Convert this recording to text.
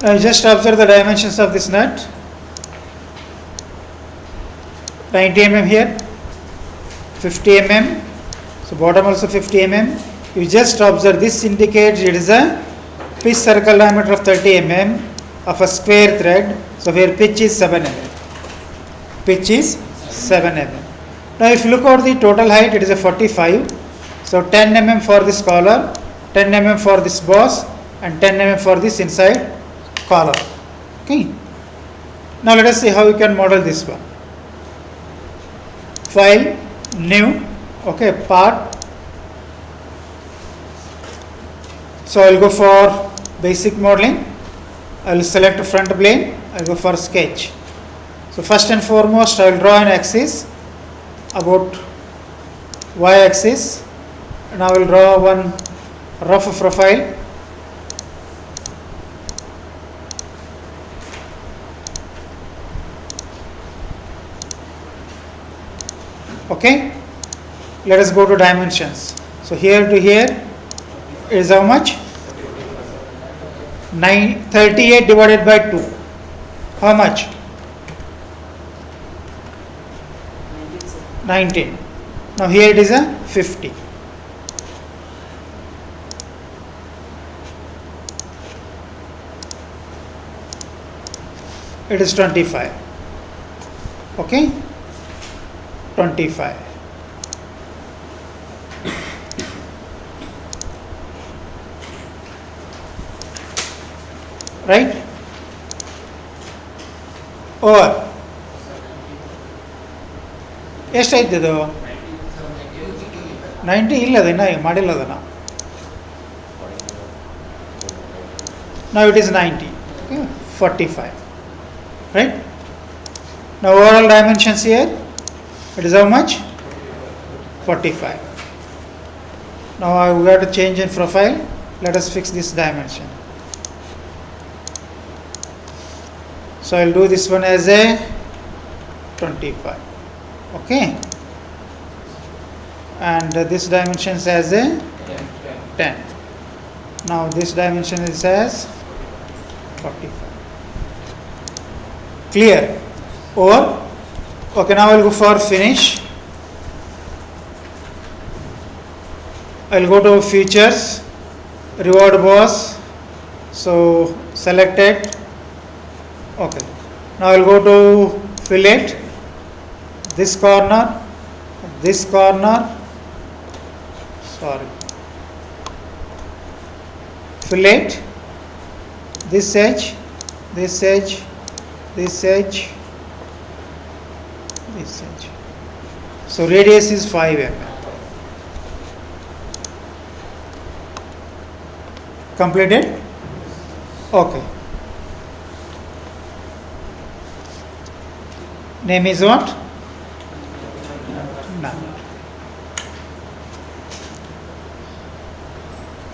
Now just observe the dimensions of this nut. 90 mm here, 50 mm, so bottom also 50 mm. You just observe this indicates it is a pitch circle diameter of 30 mm of a square thread. So here pitch is 7 mm. Pitch is 7 mm. Now if you look at the total height, it is a 45. So 10 mm for this collar, 10 mm for this boss, and 10 mm for this inside collar. Okay. Now let us see how we can model this one. File, new, okay, part. So I will go for basic modeling. I will select front plane. I will go for sketch. So first and foremost, I will draw an axis about y-axis, and I will draw one rough profile. Okay, let us go to dimensions. So here to here is how much? 38 divided by 2. How much? 19. Now here it is a 50. It is 25. Okay, 25. Right? Or ಎಷ್ಟಾಯ್ತದು 90 ಇಲ್ಲ ಅದನ್ನ ಮಾಡಿಲ್ಲ ಅದನ್ನ. Now it is 90. Okay, 45. Right? Now overall dimensions here, it is how much? 45. Now I have to change in profile. Let us fix this dimension. So I will do this one as a 25. Okay. And this dimension is as a 10. Now this dimension is as 45. Clear? Or okay, now I will go for finish. I will go to features, reward boss. So select it. Okay. Now I will go to fillet. This corner, sorry, fillet, this edge, this edge, this edge, this edge. So radius is 5 mm. Completed? Okay. Name is what? No.